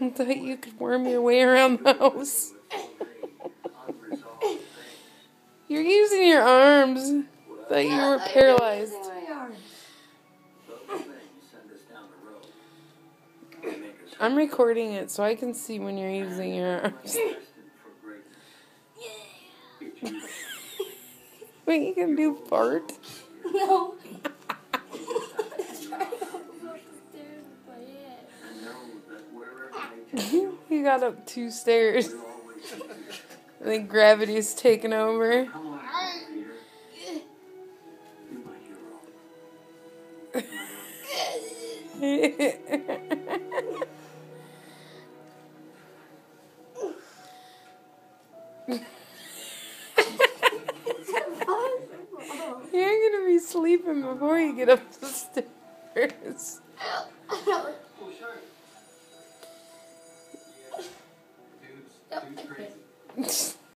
I thought you could worm your way around the house. You're using your arms. I thought you were paralyzed. I'm recording it so I can see when you're using your arms. Wait, you can do fart? No. You got up 2 stairs. I think gravity's taken over. You're gonna be sleeping before you get up the stairs. Dude's crazy.